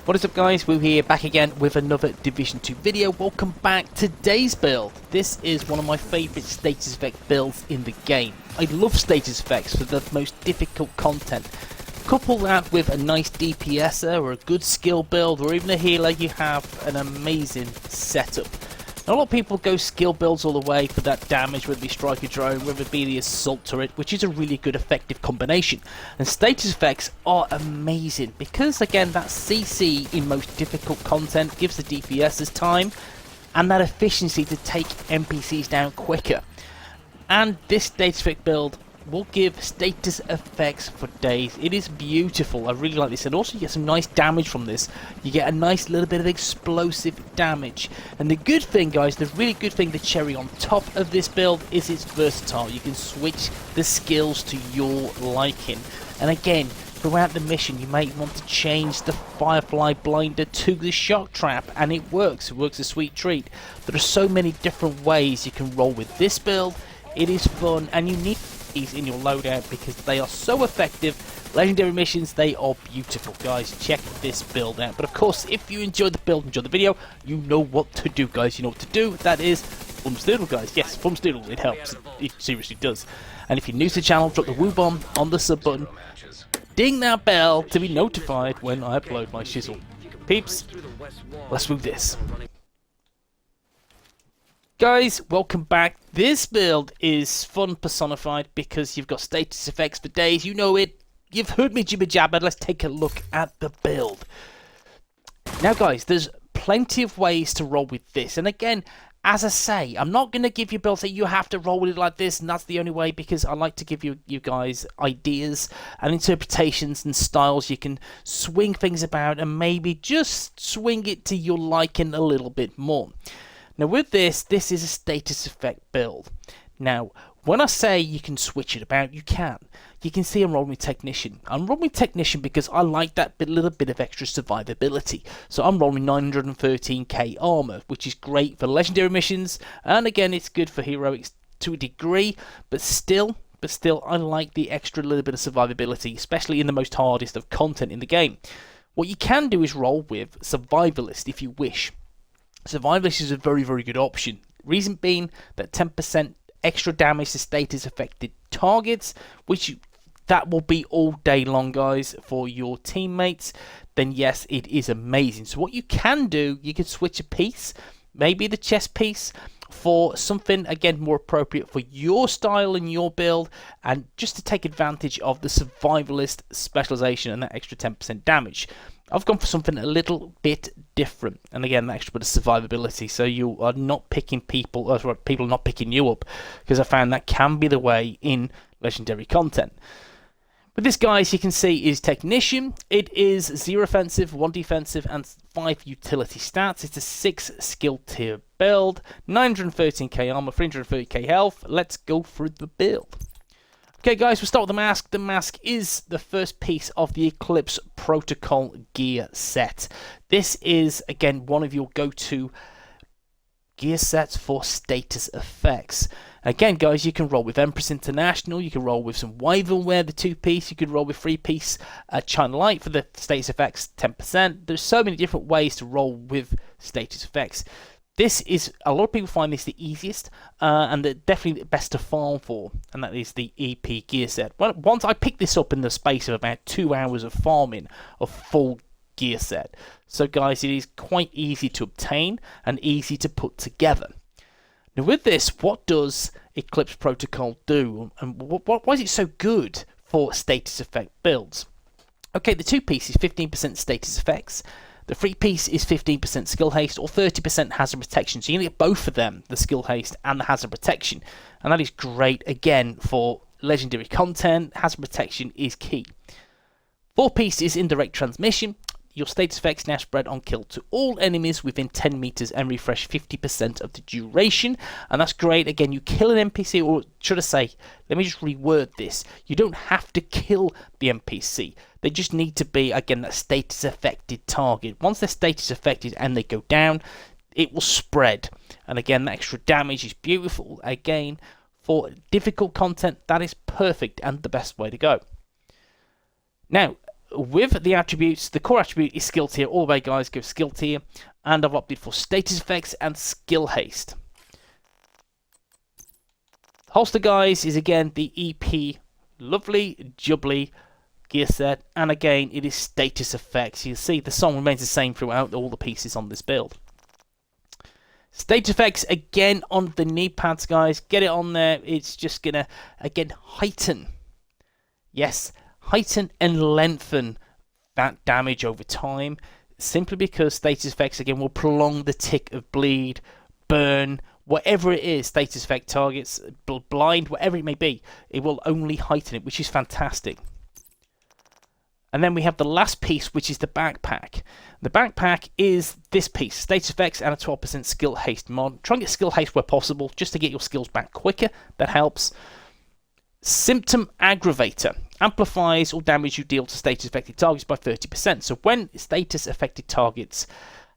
What is up guys, WOOO here, back again with another Division 2 video. Welcome back to today's build. This is one of my favourite status effect builds in the game. I love status effects for the most difficult content. Couple that with a nice DPSer or a good skill build or even a healer, you have an amazing setup. Now, a lot of people go skill builds all the way for that damage, whether it be striker drone, whether it be the assault turret, which is a really good effective combination. And status effects are amazing because again that CC in most difficult content gives the DPS's time and that efficiency to take NPCs down quicker. And this status effect build will give status effects for days. It is beautiful. I really like this, and also you get some nice damage from this. You get a nice little bit of explosive damage, and the good thing guys, the really good thing, the cherry on top of this build is it's versatile. You can switch the skills to your liking, and again throughout the mission you may want to change the Firefly Blinder to the Shock Trap, and it works a sweet treat. There are so many different ways you can roll with this build. It is fun, and you need in your loadout because they are so effective. Legendary missions, they are beautiful guys. Check this build out. But of course, if you enjoyed the build, enjoyed the video, you know what to do guys. You know what to do. That is thumbs doodle guys. Yes, thumbs doodle, it helps. It seriously does. And if you're new to the channel, drop the WOOO bomb on the sub button. Ding that bell to be notified when I upload my shizzle. Peeps, let's move this. Guys, welcome back. This build is fun personified because you've got status effects for days. You know it. You've heard me jibber jabber. Let's take a look at the build. Now guys, there's plenty of ways to roll with this. And again, as I say, I'm not going to give you builds that you have to roll with it like this and that's the only way, because I like to give you guys ideas and interpretations and styles. You can swing things about and maybe just swing it to your liking a little bit more. Now with this is a status effect build. Now, when I say you can switch it about, you can. You can see I'm rolling with Technician. I'm rolling with Technician because I like that little bit of extra survivability. So I'm rolling 913k armor, which is great for legendary missions, and again it's good for heroics to a degree, but still I like the extra little bit of survivability, especially in the most hardest of content in the game. What you can do is roll with Survivalist if you wish. Survivalist is a very good option. Reason being that 10% extra damage to status affected targets, that will be all day long guys for your teammates. Then yes, it is amazing. So what you can do, you can switch a piece, maybe the chest piece, for something again more appropriate for your style and your build, and just to take advantage of the survivalist specialization and that extra 10% damage. I've gone for something a little bit different, and again that extra bit of survivability, so you are not picking people, or people are not picking you up, because I found that can be the way in legendary content. But this guys, you can see, is Technician. It is 0 offensive, 1 defensive and 5 utility stats. It's a 6 skill tier build, 913k armor, 330k health. Let's go through the build. Okay guys, we'll start with the mask. The mask is the first piece of the Eclipse Protocol gear set. This is again one of your go-to gear sets for status effects. Again guys, you can roll with Empress International, you can roll with some Wyvern wear, the 2-piece, you could roll with 3-piece China Light for the status effects 10%. There's so many different ways to roll with status effects. This is, a lot of people find this the easiest and definitely the best to farm for, and that is the EP gear set. Once I picked this up in the space of about 2 hours of farming a full gear set. So guys, it is quite easy to obtain and easy to put together. Now with this, what does Eclipse Protocol do, and why is it so good for status effect builds? Okay, the 2-piece is 15% status effects. The 3-piece is 15% skill haste or 30% hazard protection. So you're going to get both of them, the skill haste and the hazard protection. And that is great, again, for legendary content. Hazard protection is key. 4-piece is indirect transmission. Your status effects now spread on kill to all enemies within 10 meters and refresh 50% of the duration. And that's great. Again, you kill an NPC, or should I say, let me just reword this. You don't have to kill the NPC. They just need to be, again, that status affected target. Once they're status affected and they go down, it will spread. And again, that extra damage is beautiful. Again, for difficult content, that is perfect and the best way to go. Now, with the attributes, the core attribute is skill tier. All the way, guys, go skill tier. And I've opted for status effects and skill haste. Holster, guys, is again the EP lovely jubbly gear set, and again it is status effects. You see the song remains the same throughout all the pieces on this build. Status effects again on the knee pads, guys. Get it on there. It's just gonna again heighten, yes, heighten and lengthen that damage over time, simply because status effects again will prolong the tick of bleed, burn, whatever it is, status effect targets, blind, whatever it may be, it will only heighten it, which is fantastic. And then we have the last piece, which is the backpack. The backpack is this piece, status effects and a 12% skill haste mod. Try and get skill haste where possible, just to get your skills back quicker. That helps. Symptom aggravator amplifies all damage you deal to status affected targets by 30%. So when status affected targets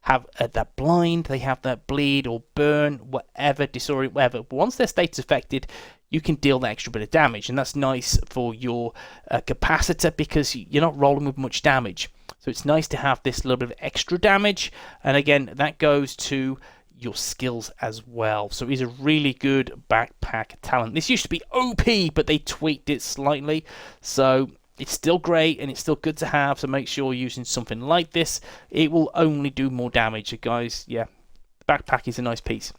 have that blind, they have that bleed or burn, whatever, disorient, whatever. Once they're status affected, you can deal that extra bit of damage, and that's nice for your capacitor because you're not rolling with much damage. So it's nice to have this little bit of extra damage, and again, that goes to your skills as well. So it's a really good backpack talent. This used to be OP, but they tweaked it slightly, so it's still great and it's still good to have, so make sure you're using something like this. It will only do more damage, guys. Yeah, the backpack is a nice piece.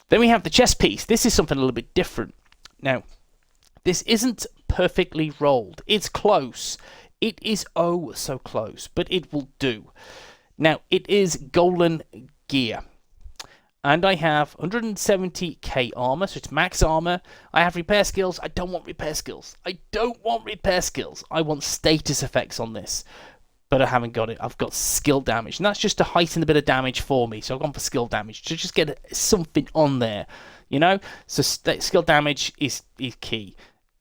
Then we have the chest piece. This is something a little bit different. Now, this isn't perfectly rolled. It's close. It is oh so close, but it will do. Now, it is golden gear. And I have 170k armor, so it's max armor. I have repair skills. I don't want repair skills. I don't want repair skills. I want status effects on this, but I haven't got it. I've got skill damage, and that's just to heighten a bit of damage for me. So I've gone for skill damage to just get something on there, you know. So skill damage is key.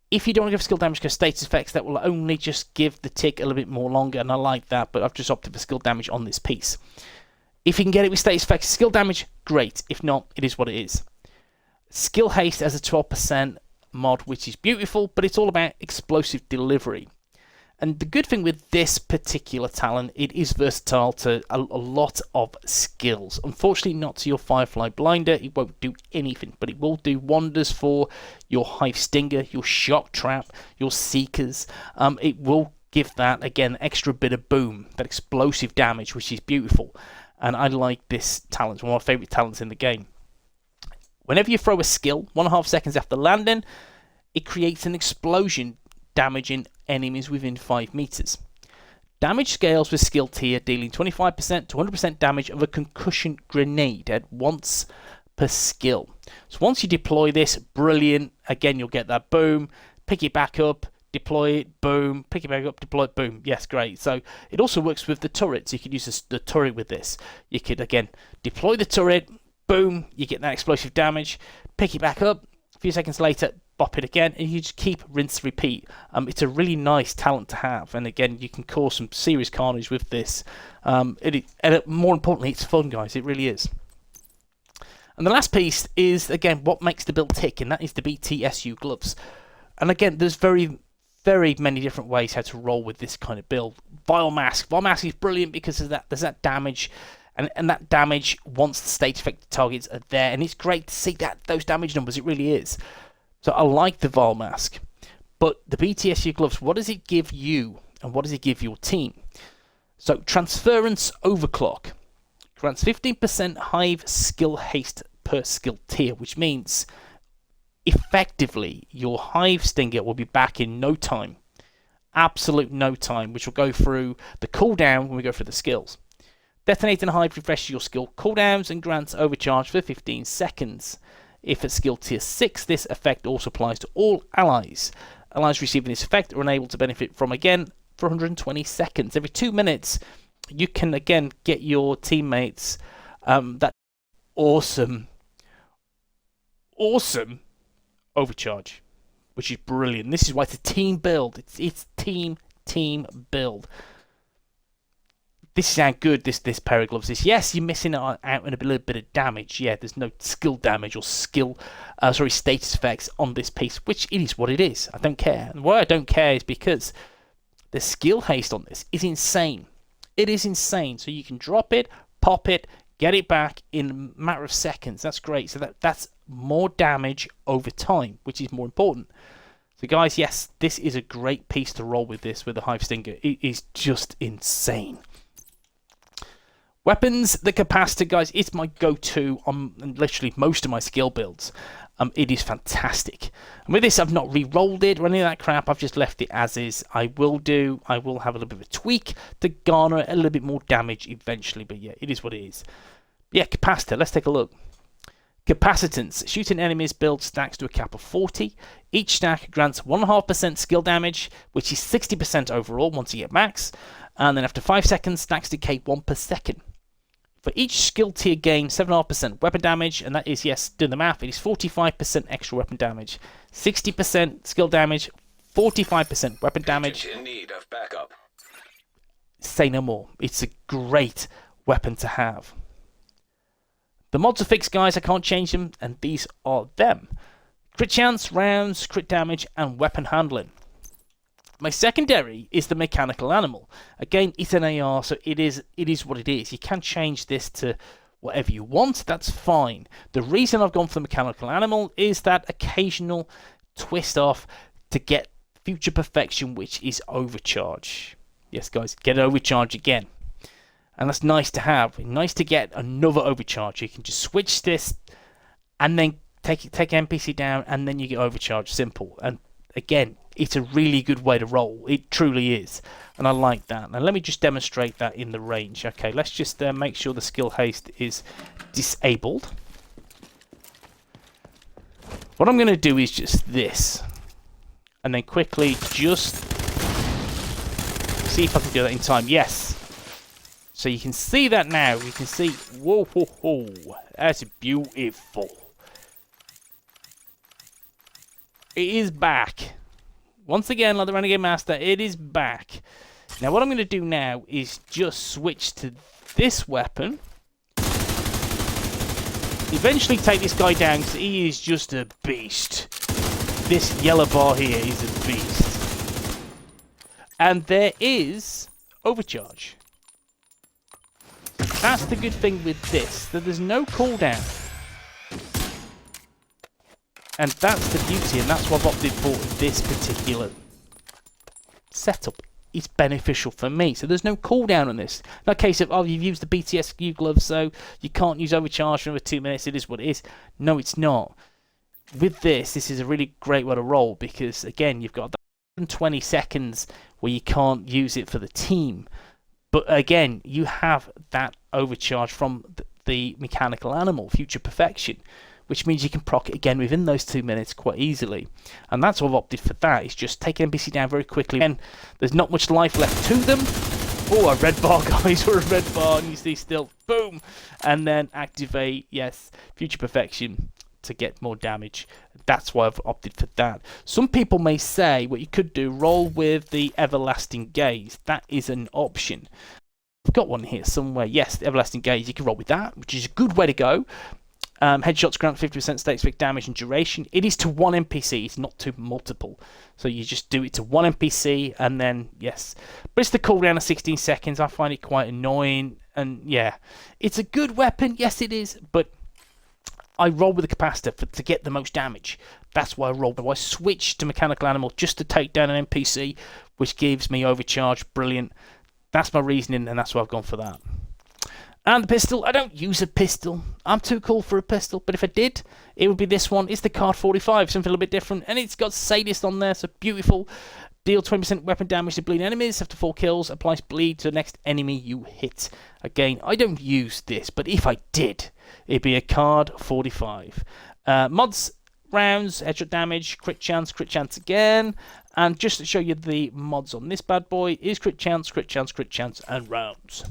If you don't want to give skill damage, go status effects. That will only just give the tick a little bit more longer, and I like that. But I've just opted for skill damage on this piece. If you can get it with status effects, skill damage, great. If not, it is what it is. Skill haste as a 12% mod, which is beautiful, but it's all about explosive delivery. And the good thing with this particular talent, it is versatile to a lot of skills. Unfortunately, not to your Firefly Blinder. It won't do anything, but it will do wonders for your Hive Stinger, your Shock Trap, your Seekers. It will give that, again, extra bit of boom, that explosive damage, which is beautiful. And I like this talent. It's one of my favourite talents in the game. Whenever you throw a skill, 1.5 seconds after landing, it creates an explosion, damaging enemies within 5 meters. Damage scales with skill tier, dealing 25% to 100% damage of a concussion grenade at once per skill. So once you deploy this, brilliant. Again, you'll get that boom, pick it back up, deploy it, boom, pick it back up, deploy it, boom. Yes, great. So it also works with the turrets. You could use the turret with this. You could, again, deploy the turret, boom, you get that explosive damage, pick it back up, a few seconds later, bop it again, and you just keep, rinse, repeat. It's a really nice talent to have, and again, you can cause some serious carnage with this. And more importantly, it's fun, guys. It really is. And the last piece is, again, what makes the build tick, and that is the BTSU gloves. And again, there's very many different ways how to roll with this kind of build. Vile Mask. Vile Mask is brilliant because of that. There's that damage, and that damage once the state affected targets are there, and it's great to see those damage numbers. It really is. So I like the Vile Mask, but the BTSU gloves. What does it give you, and what does it give your team? So Transference Overclock grants 15% Hive skill haste per skill tier, which means effectively your Hive Stinger will be back in no time. Absolute no time, which will go through the cooldown when we go through the skills. Detonating Hive refreshes your skill cooldowns and grants overcharge for 15 seconds. If at skill tier 6, this effect also applies to all allies. Allies receiving this effect are unable to benefit from again for 120 seconds. Every 2 minutes, you can again get your teammates that awesome overcharge, which is brilliant. This is why it's a team build. It's team build. This is how good this pair of gloves is. Yes, you're missing out on a little bit of damage. Yeah, there's no skill damage or status effects on this piece, which it is what it is. I don't care. And why I don't care is because The skill haste on this is insane. It is insane. So you can drop it, pop it, get it back in a matter of seconds. That's great. So that's more damage over time, which is more important. So guys, yes, this is a great piece to roll with this, with the Hive Stinger. It is just insane. Weapons, the Capacitor, guys, it's my go-to on literally most of my skill builds. It is fantastic. And with this, I've not re-rolled it or any of that crap. I've just left it as is. I will have a little bit of a tweak to garner a little bit more damage eventually. But yeah, it is what it is. Yeah, Capacitor, let's take a look. Capacitance. Shooting enemies build stacks to a cap of 40. Each stack grants 1.5% skill damage, which is 60% overall once you get max. And then after 5 seconds, stacks decay 1 per second. For each skill tier gain, 7.5% weapon damage, and that is, yes, doing the math, it is 45% extra weapon damage. 60% skill damage, 45% weapon damage. In need of backup. Say no more. It's a great weapon to have. The mods are fixed, guys. I can't change them, and these are them. Crit chance, rounds, crit damage, and weapon handling. My secondary is the mechanical animal. Again, it's an AR, so it is what it is. You can change this to whatever you want. That's fine. The reason I've gone for the mechanical animal is that occasional twist off to get future perfection, which is overcharge. Yes, guys, get overcharge again. And that's nice to have. Nice to get another overcharge. You can just switch this and then take NPC down, and then you get overcharge. Simple. And again, it's a really good way to roll. It truly is. And I like that. Now let me just demonstrate that in the range. Okay, let's just make sure the skill haste is disabled. What I'm going to do is just this. And then quickly just see if I can do that in time. Yes. So you can see that now. You can see, whoa, whoa, whoa. That's beautiful. It is back. Once again, like the Renegade Master, it is back. Now what I'm going to do now is just switch to this weapon. Eventually take this guy down, because he is just a beast. This yellow bar here is a beast. And there is overcharge. That's the good thing with this, that there's no cooldown. And that's the beauty, and that's what I've opted for this particular setup. It's beneficial for me, so there's no cooldown on this. No case of, oh, you've used the BTSU gloves, so you can't use overcharge for another 2 minutes, it is what it is. No, it's not. With this is a really great way to roll, because, again, you've got 120 seconds where you can't use it for the team. But, again, you have that overcharge from the mechanical animal, Future Perfection, which means you can proc it again within those 2 minutes quite easily. And that's what I've opted for that, is just take an NPC down very quickly. And there's not much life left to them. Oh, a red bar, guys, or a red bar, and you see still, boom! And then activate, yes, Future Perfection to get more damage. That's why I've opted for that. Some people may say, what you could do, roll with the Everlasting Gaze. That is an option. I've got one here somewhere. Yes, the Everlasting Gaze, you can roll with that, which is a good way to go. Headshots grant 50% stake damage and duration. It is to one NPC, it's not to multiple. So you just do it to one NPC and then, yes. But it's the cooldown of 16 seconds. I find it quite annoying. And yeah, it's a good weapon. Yes, it is. But I roll with the capacitor to get the most damage. That's why I roll. I switch to mechanical animal just to take down an NPC, which gives me overcharge. Brilliant. That's my reasoning, and that's why I've gone for that. And the pistol, I don't use a pistol. I'm too cool for a pistol, but if I did, it would be this one. It's the Card 45, something a little bit different. And it's got Sadist on there, so beautiful. Deal 20% weapon damage to bleeding enemies. After 4 kills, applies bleed to the next enemy you hit. Again, I don't use this, but if I did, it'd be a Card 45. Mods, rounds, headshot damage, crit chance again. And just to show you the mods on this bad boy is crit chance, and rounds.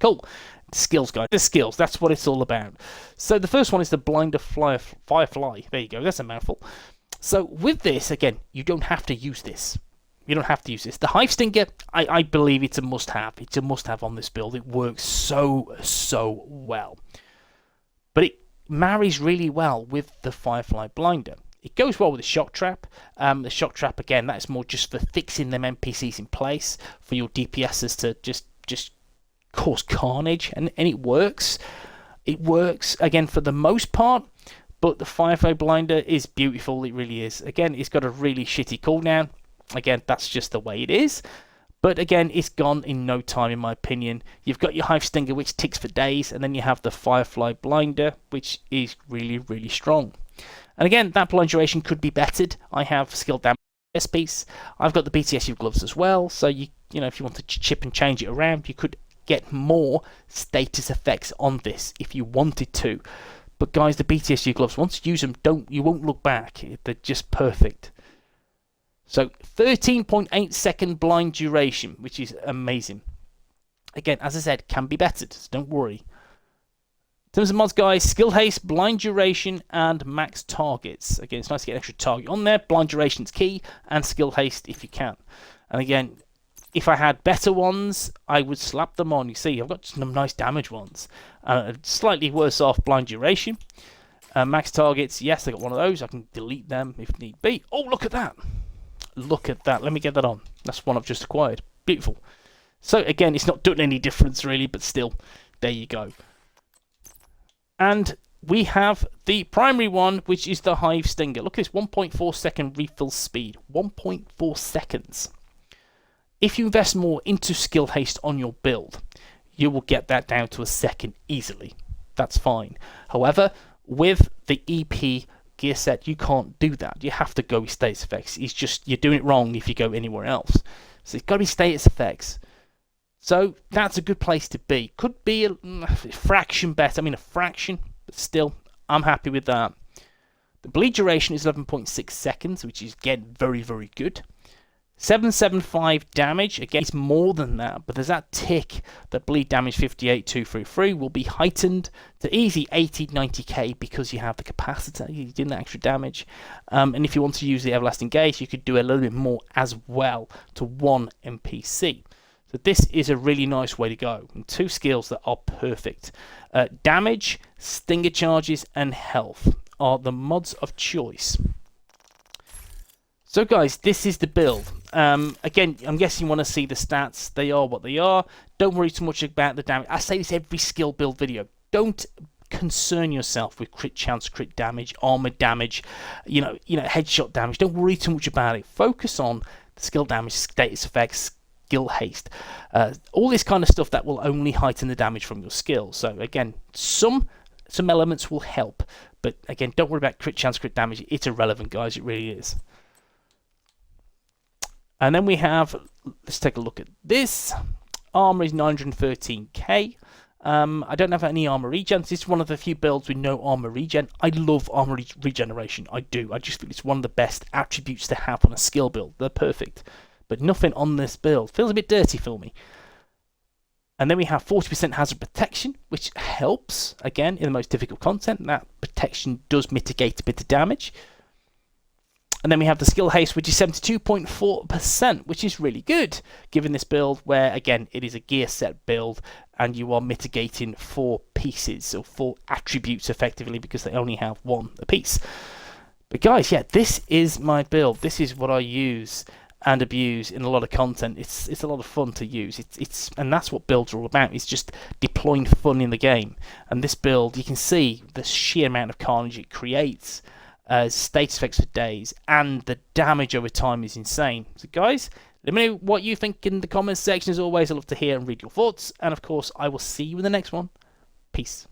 Cool. Skills, guys. The skills, that's what it's all about. So the first one is the Blinder Firefly. There you go, that's a mouthful. So with this, again, you don't have to use this. You don't have to use this. The Hive Stinger, I believe it's a must-have. It's a must-have on this build. It works so well. But it marries really well with the Firefly Blinder. It goes well with the shock trap. The shock trap, again, that's more just for fixing them NPCs in place for your DPSs to just cause carnage, and it works. It works, again, for the most part, but the Firefly Blinder is beautiful, it really is. Again, it's got a really shitty cooldown. Again, that's just the way it is. But again, it's gone in no time, in my opinion. You've got your Hive Stinger, which ticks for days, and then you have the Firefly Blinder, which is really, really strong. And again, that blind duration could be bettered. I have skill damage this piece. I've got the BTSU gloves as well, so you know, if you want to chip and change it around, you could get more status effects on this if you wanted to. But guys, the BTSU gloves, once you use them, you won't look back. They're just perfect. So 13.8 second blind duration, which is amazing. Again, as I said, can be bettered, so don't worry. In terms of mods, guys, skill haste, blind duration, and max targets. Again, it's nice to get an extra target on there. Blind duration is key, and skill haste if you can. And again, if I had better ones, I would slap them on. You see, I've got some nice damage ones. Slightly worse off blind duration. Max targets, yes, I got one of those. I can delete them if need be. Oh, look at that. Look at that. Let me get that on. That's one I've just acquired. Beautiful. So again, it's not doing any difference really, but still, there you go. And we have the primary one, which is the Hive Stinger. Look at this, 1.4 second refill speed. 1.4 seconds. If you invest more into skill haste on your build, you will get that down to a second easily. That's fine. However, with the EP gear set, you can't do that. You have to go with status effects. It's just, you're doing it wrong if you go anywhere else. So it's got to be status effects. So that's a good place to be. Could be a fraction better. I mean, a fraction, but still, I'm happy with that. The bleed duration is 11.6 seconds, which is, again, very, very good. 775 damage, again, it's more than that, but there's that tick that bleed damage 58,233 will be heightened to easy 80, 90k because you have the capacitor, you're doing that extra damage. And if you want to use the Everlasting Gaze, you could do a little bit more as well to one NPC. So this is a really nice way to go, and two skills that are perfect. Damage, stinger charges, and health are the mods of choice. So guys, this is the build. Again, I'm guessing you want to see the stats. They are what they are. Don't worry too much about the damage. I say this every skill build video. Don't concern yourself with crit chance, crit damage, armor damage, you know, headshot damage. Don't worry too much about it. Focus on the skill damage, status effects, skill haste, all this kind of stuff that will only heighten the damage from your skill. So again, some elements will help, but again, don't worry about crit chance, crit damage. It's irrelevant, guys. It really is. And then we have, let's take a look at this. Armor is 913k. I don't have any armor regen. This is one of the few builds with no armor regen. I love armor regeneration. I do. I just feel it's one of the best attributes to have on a skill build. They're perfect. But nothing on this build. Feels a bit dirty for me. And then we have 40% hazard protection, which helps, again, in the most difficult content. That protection does mitigate a bit of damage. And then we have the skill haste, which is 72.4%, which is really good, given this build where, again, it is a gear set build, and you are mitigating 4 pieces, or 4 attributes effectively, because they only have 1 apiece. But guys, yeah, this is my build. This is what I use and abuse in a lot of content. It's a lot of fun to use. And that's what builds are all about. It's just deploying fun in the game. And this build, you can see the sheer amount of carnage it creates. Status effects for days, and the damage over time is insane. So guys, let me know what you think in the comments section. As always, I love to hear and read your thoughts, and of course I will see you in the next one. Peace.